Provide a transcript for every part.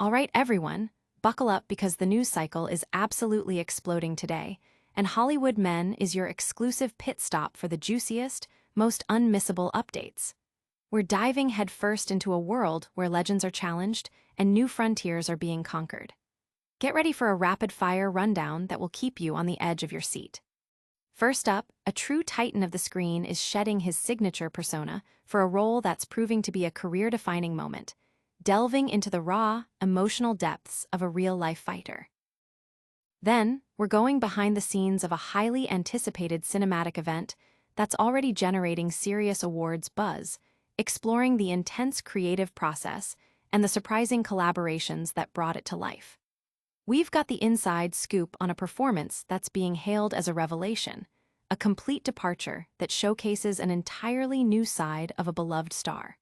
All right, everyone, buckle up because the news cycle is absolutely exploding today, and Hollywood Men is your exclusive pit stop for the juiciest, most unmissable updates. We're diving headfirst into a world where legends are challenged and new frontiers are being conquered. Get ready for a rapid-fire rundown that will keep you on the edge of your seat. First up, a true titan of the screen is shedding his signature persona for a role that's proving to be a career-defining moment, delving into the raw, emotional depths of a real-life fighter. Then, we're going behind the scenes of a highly anticipated cinematic event that's already generating serious awards buzz, exploring the intense creative process and the surprising collaborations that brought it to life. We've got the inside scoop on a performance that's being hailed as a revelation, a complete departure that showcases an entirely new side of a beloved star.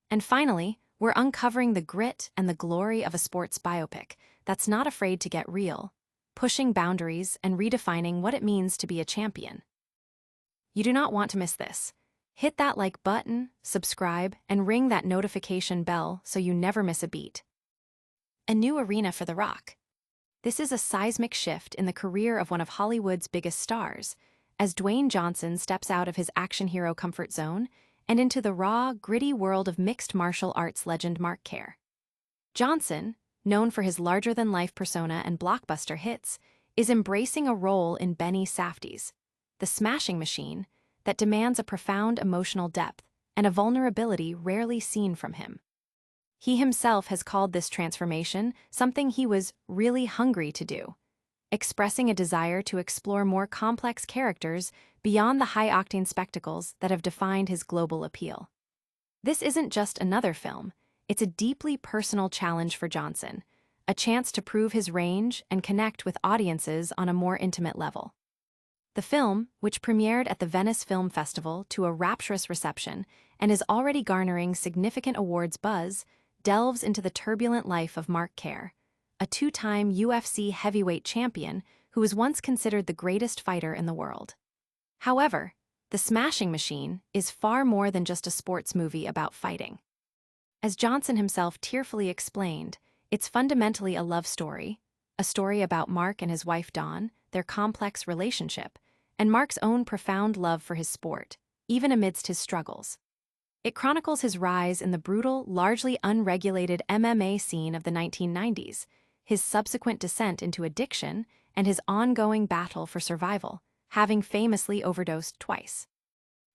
And finally, we're uncovering the grit and the glory of a sports biopic that's not afraid to get real, pushing boundaries and redefining what it means to be a champion. You do not want to miss this. Hit that like button, subscribe, and ring that notification bell so you never miss a beat. A new arena for The Rock. This is a seismic shift in the career of one of Hollywood's biggest stars, as Dwayne Johnson steps out of his action hero comfort zone and into the raw, gritty world of mixed martial arts legend Mark Kerr. Johnson, known for his larger-than-life persona and blockbuster hits, is embracing a role in Benny Safdie's The Smashing Machine that demands a profound emotional depth and a vulnerability rarely seen from him. He himself has called this transformation something he was really hungry to do, expressing a desire to explore more complex characters beyond the high-octane spectacles that have defined his global appeal. This isn't just another film, it's a deeply personal challenge for Johnson, a chance to prove his range and connect with audiences on a more intimate level. The film, which premiered at the Venice Film Festival to a rapturous reception and is already garnering significant awards buzz, delves into the turbulent life of Mark Kerr, a two-time UFC heavyweight champion who was once considered the greatest fighter in the world. However, The Smashing Machine is far more than just a sports movie about fighting. As Johnson himself tearfully explained, it's fundamentally a love story, a story about Mark and his wife Dawn, their complex relationship, and Mark's own profound love for his sport, even amidst his struggles. It chronicles his rise in the brutal, largely unregulated MMA scene of the 1990s, his subsequent descent into addiction, and his ongoing battle for survival, having famously overdosed twice.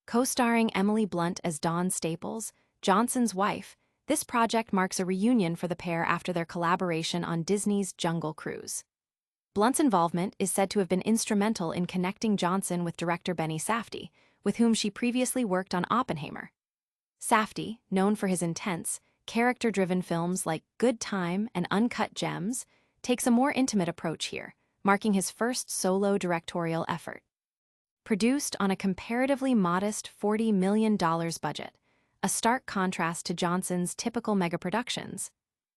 Co-starring Emily Blunt as Dawn Staples, Johnson's wife, this project marks a reunion for the pair after their collaboration on Disney's Jungle Cruise. Blunt's involvement is said to have been instrumental in connecting Johnson with director Benny Safdie, with whom she previously worked on Oppenheimer. Safdie, known for his intense, character-driven films like Good Time and Uncut Gems, takes a more intimate approach here, marking his first solo directorial effort. Produced on a comparatively modest $40 million budget, a stark contrast to Johnson's typical megaproductions,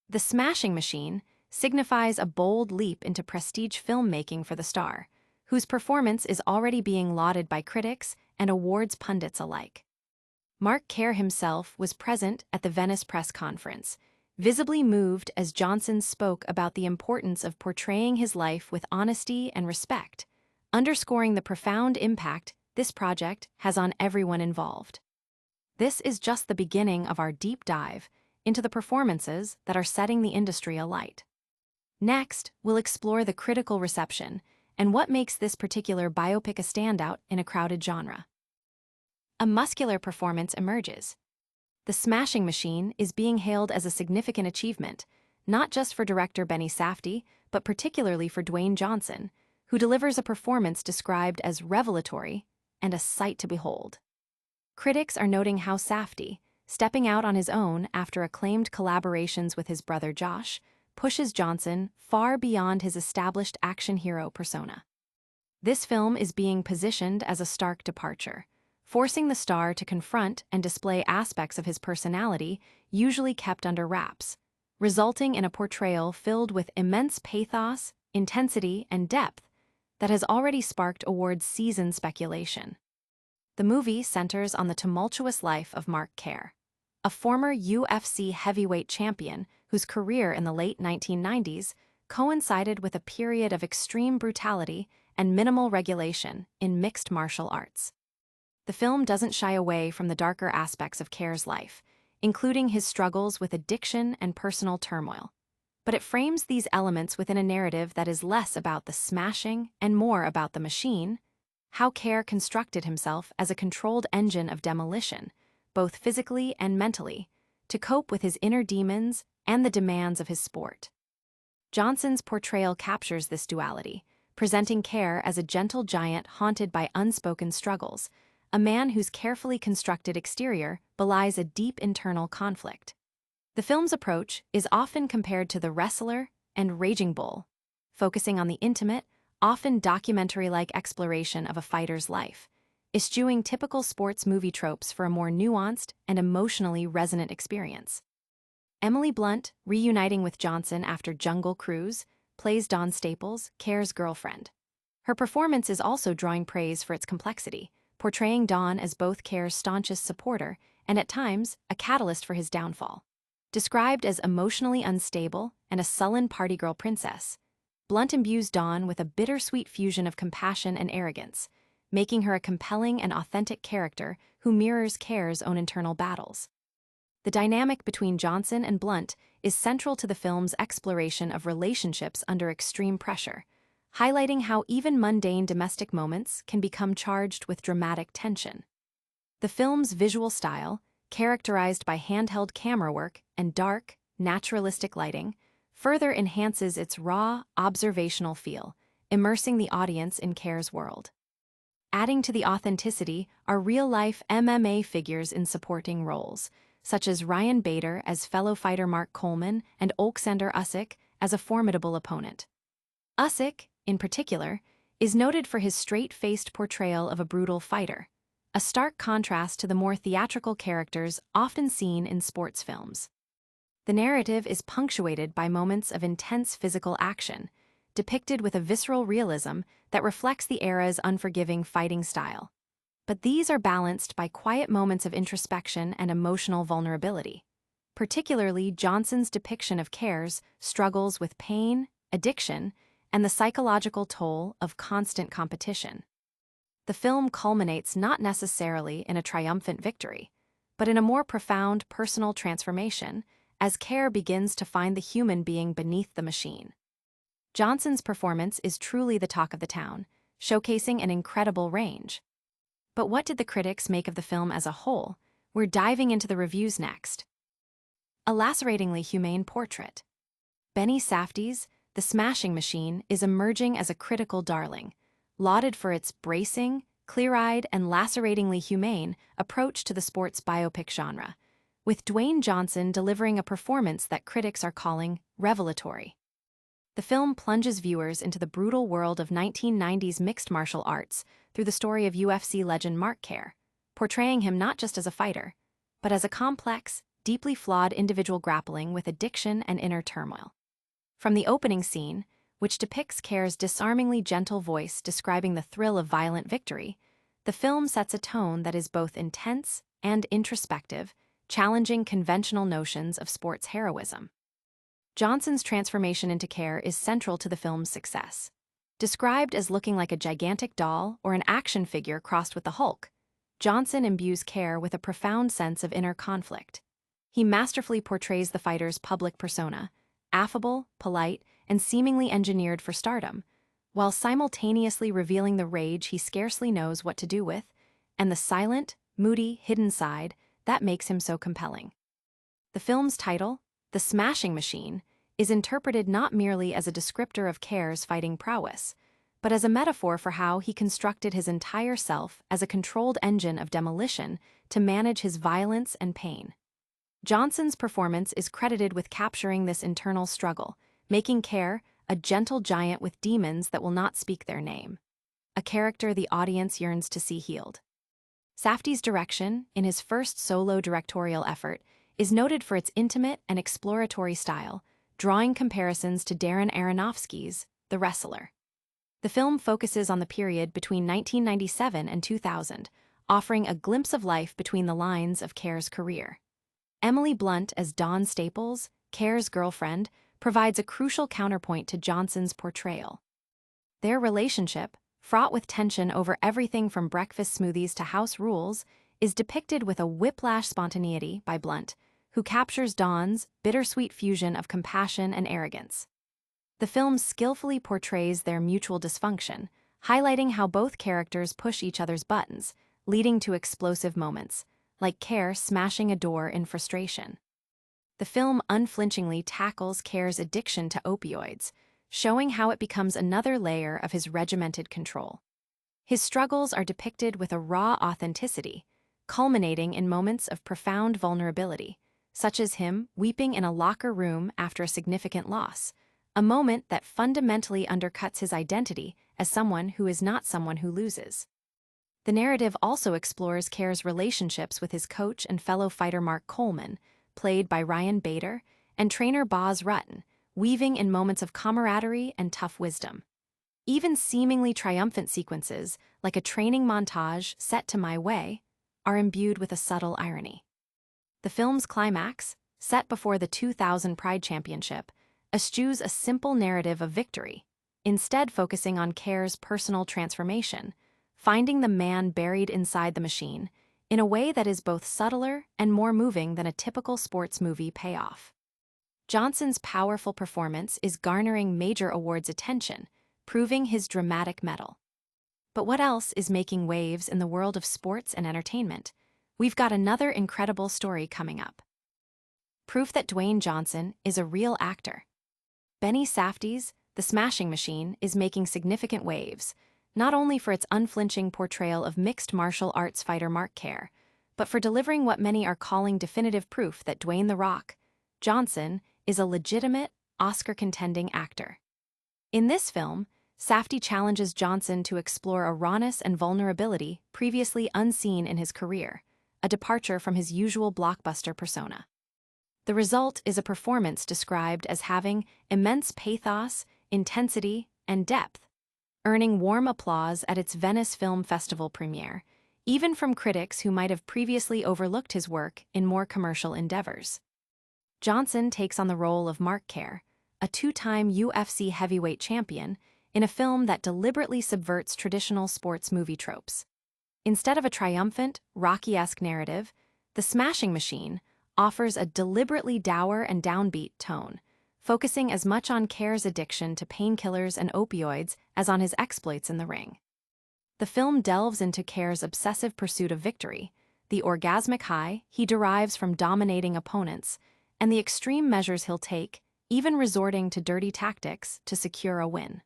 The Smashing Machine signifies a bold leap into prestige filmmaking for the star, whose performance is already being lauded by critics and awards pundits alike. Mark Kerr himself was present at the Venice press conference, visibly moved as Johnson spoke about the importance of portraying his life with honesty and respect, underscoring the profound impact this project has on everyone involved. This is just the beginning of our deep dive into the performances that are setting the industry alight. Next, we'll explore the critical reception and what makes this particular biopic a standout in a crowded genre. A muscular performance emerges. The Smashing Machine is being hailed as a significant achievement, not just for director Benny Safdie, but particularly for Dwayne Johnson, who delivers a performance described as revelatory and a sight to behold. Critics are noting how Safdie, stepping out on his own after acclaimed collaborations with his brother Josh, pushes Johnson far beyond his established action hero persona. This film is being positioned as a stark departure, forcing the star to confront and display aspects of his personality usually kept under wraps, resulting in a portrayal filled with immense pathos, intensity, and depth that has already sparked awards season speculation. The movie centers on the tumultuous life of Mark Kerr, a former UFC heavyweight champion whose career in the late 1990s coincided with a period of extreme brutality and minimal regulation in mixed martial arts. The film doesn't shy away from the darker aspects of Kerr's life, including his struggles with addiction and personal turmoil. But it frames these elements within a narrative that is less about the smashing and more about the machine, how Kerr constructed himself as a controlled engine of demolition, both physically and mentally, to cope with his inner demons and the demands of his sport. Johnson's portrayal captures this duality, presenting Kerr as a gentle giant haunted by unspoken struggles, a man whose carefully constructed exterior belies a deep internal conflict. The film's approach is often compared to The Wrestler and Raging Bull, focusing on the intimate, often documentary-like exploration of a fighter's life, eschewing typical sports movie tropes for a more nuanced and emotionally resonant experience. Emily Blunt, reuniting with Johnson after Jungle Cruise, plays Dawn Staples, Kerr's girlfriend. Her performance is also drawing praise for its complexity, portraying Dawn as both Kerr's staunchest supporter and, at times, a catalyst for his downfall. Described as emotionally unstable and a sullen partygirl princess, Blunt imbues Dawn with a bittersweet fusion of compassion and arrogance, making her a compelling and authentic character who mirrors Kerr's own internal battles. The dynamic between Johnson and Blunt is central to the film's exploration of relationships under extreme pressure, highlighting how even mundane domestic moments can become charged with dramatic tension. The film's visual style, characterized by handheld camera work and dark, naturalistic lighting, further enhances its raw, observational feel, immersing the audience in Kerr's world. Adding to the authenticity are real-life MMA figures in supporting roles, such as Ryan Bader as fellow fighter Mark Coleman and Oleksandr Usyk as a formidable opponent. Usyk, in particular, is noted for his straight-faced portrayal of a brutal fighter, a stark contrast to the more theatrical characters often seen in sports films. The narrative is punctuated by moments of intense physical action, depicted with a visceral realism that reflects the era's unforgiving fighting style. But these are balanced by quiet moments of introspection and emotional vulnerability. Particularly Johnson's depiction of Kerr's struggles with pain, addiction, and the psychological toll of constant competition. The film culminates not necessarily in a triumphant victory, but in a more profound personal transformation as Kerr begins to find the human being beneath the machine. Johnson's performance is truly the talk of the town, showcasing an incredible range. But what did the critics make of the film as a whole? We're diving into the reviews next. A laceratingly humane portrait. Benny Safdie's The Smashing Machine is emerging as a critical darling, lauded for its bracing, clear-eyed, and laceratingly humane approach to the sports biopic genre, with Dwayne Johnson delivering a performance that critics are calling revelatory. The film plunges viewers into the brutal world of 1990s mixed martial arts through the story of UFC legend Mark Kerr, portraying him not just as a fighter, but as a complex, deeply flawed individual grappling with addiction and inner turmoil. From the opening scene, which depicts Kerr's disarmingly gentle voice describing the thrill of violent victory, the film sets a tone that is both intense and introspective, challenging conventional notions of sports heroism. Johnson's transformation into Kerr is central to the film's success. Described as looking like a gigantic doll or an action figure crossed with the Hulk, Johnson imbues Kerr with a profound sense of inner conflict. He masterfully portrays the fighter's public persona, affable, polite, and seemingly engineered for stardom, while simultaneously revealing the rage he scarcely knows what to do with, and the silent, moody, hidden side that makes him so compelling. The film's title, The Smashing Machine, is interpreted not merely as a descriptor of Kerr's fighting prowess, but as a metaphor for how he constructed his entire self as a controlled engine of demolition to manage his violence and pain. Johnson's performance is credited with capturing this internal struggle, making Kerr a gentle giant with demons that will not speak their name, a character the audience yearns to see healed. Safdie's direction, in his first solo directorial effort, is noted for its intimate and exploratory style, drawing comparisons to Darren Aronofsky's The Wrestler. The film focuses on the period between 1997 and 2000, offering a glimpse of life between the lines of Kerr's career. Emily Blunt as Dawn Staples, Care's girlfriend, provides a crucial counterpoint to Johnson's portrayal. Their relationship, fraught with tension over everything from breakfast smoothies to house rules, is depicted with a whiplash spontaneity by Blunt, who captures Dawn's bittersweet fusion of compassion and arrogance. The film skillfully portrays their mutual dysfunction, highlighting how both characters push each other's buttons, leading to explosive moments, like Care smashing a door in frustration. The film unflinchingly tackles Care's addiction to opioids, showing how it becomes another layer of his regimented control. His struggles are depicted with a raw authenticity, culminating in moments of profound vulnerability, such as him weeping in a locker room after a significant loss, a moment that fundamentally undercuts his identity as someone who is not someone who loses. The narrative also explores Care's relationships with his coach and fellow fighter Mark Coleman, played by Ryan Bader, and trainer Boz Rutten, weaving in moments of camaraderie and tough wisdom. Even seemingly triumphant sequences, like a training montage set to My Way, are imbued with a subtle irony. The film's climax, set before the 2000 Pride Championship, eschews a simple narrative of victory, instead focusing on Care's personal transformation, finding the man buried inside the machine, in a way that is both subtler and more moving than a typical sports movie payoff. Johnson's powerful performance is garnering major awards attention, proving his dramatic mettle. But what else is making waves in the world of sports and entertainment? We've got another incredible story coming up. Proof that Dwayne Johnson is a real actor. Benny Safdie's The Smashing Machine is making significant waves, not only for its unflinching portrayal of mixed martial arts fighter Mark Care, but for delivering what many are calling definitive proof that Dwayne "The Rock" Johnson is a legitimate, Oscar-contending actor. In this film, Safdie challenges Johnson to explore a rawness and vulnerability previously unseen in his career, a departure from his usual blockbuster persona. The result is a performance described as having immense pathos, intensity, and depth, earning warm applause at its Venice Film Festival premiere, even from critics who might have previously overlooked his work in more commercial endeavors. Johnson takes on the role of Mark Care, a two-time UFC heavyweight champion, in a film that deliberately subverts traditional sports movie tropes. Instead of a triumphant, Rocky-esque narrative, The Smashing Machine offers a deliberately dour and downbeat tone, focusing as much on Care's addiction to painkillers and opioids as on his exploits in the ring. The film delves into Care's obsessive pursuit of victory, the orgasmic high he derives from dominating opponents, and the extreme measures he'll take, even resorting to dirty tactics to secure a win.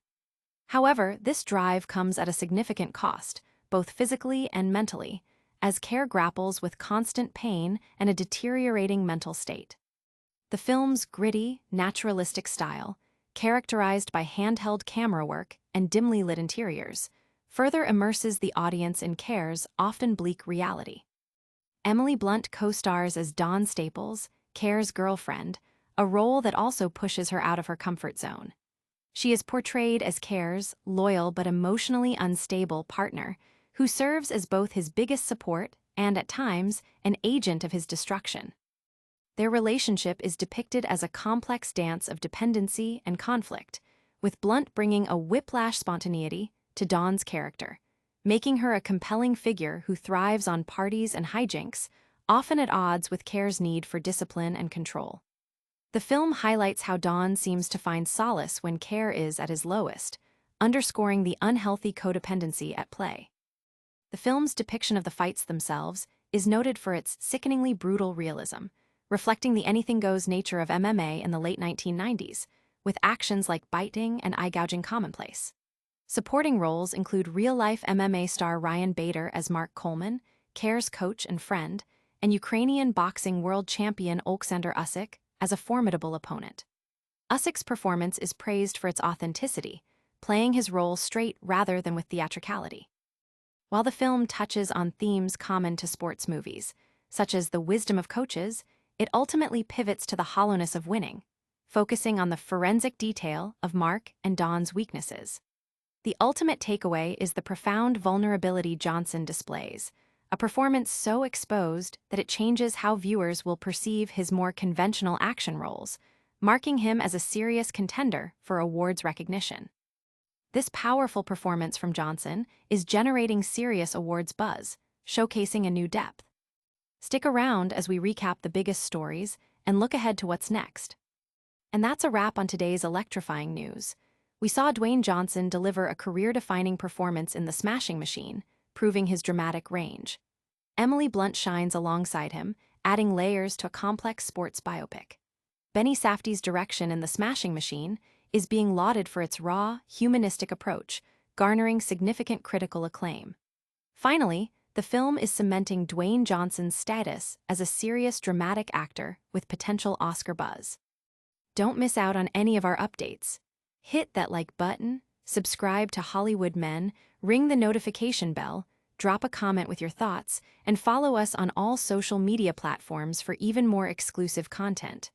However, this drive comes at a significant cost, both physically and mentally, as Care grapples with constant pain and a deteriorating mental state. The film's gritty, naturalistic style, characterized by handheld camera work and dimly lit interiors, further immerses the audience in Care's often bleak reality. Emily Blunt co-stars as Dawn Staples, Care's girlfriend, a role that also pushes her out of her comfort zone. She is portrayed as Care's loyal but emotionally unstable partner, who serves as both his biggest support and, at times, an agent of his destruction. Their relationship is depicted as a complex dance of dependency and conflict, with Blunt bringing a whiplash spontaneity to Dawn's character, making her a compelling figure who thrives on parties and hijinks, often at odds with Care's need for discipline and control. The film highlights how Dawn seems to find solace when Care is at his lowest, underscoring the unhealthy codependency at play. The film's depiction of the fights themselves is noted for its sickeningly brutal realism, reflecting the anything-goes nature of MMA in the late 1990s, with actions like biting and eye-gouging commonplace. Supporting roles include real-life MMA star Ryan Bader as Mark Coleman, Care's coach and friend, and Ukrainian boxing world champion Oleksandr Usyk as a formidable opponent. Usyk's performance is praised for its authenticity, playing his role straight rather than with theatricality. While the film touches on themes common to sports movies, such as the wisdom of coaches, it ultimately pivots to the hollowness of winning, focusing on the forensic detail of Mark and Dawn's weaknesses. The ultimate takeaway is the profound vulnerability Johnson displays, a performance so exposed that it changes how viewers will perceive his more conventional action roles, marking him as a serious contender for awards recognition. This powerful performance from Johnson is generating serious awards buzz, showcasing a new depth. Stick around as we recap the biggest stories and look ahead to what's next. And that's a wrap on today's electrifying news. We saw Dwayne Johnson deliver a career-defining performance in The Smashing Machine, proving his dramatic range. Emily Blunt shines alongside him, adding layers to a complex sports biopic. Benny Safdie's direction in The Smashing Machine is being lauded for its raw, humanistic approach, garnering significant critical acclaim. Finally, the film is cementing Dwayne Johnson's status as a serious dramatic actor with potential Oscar buzz. Don't miss out on any of our updates. Hit that like button, subscribe to Hollywood Men, ring the notification bell, drop a comment with your thoughts, and follow us on all social media platforms for even more exclusive content.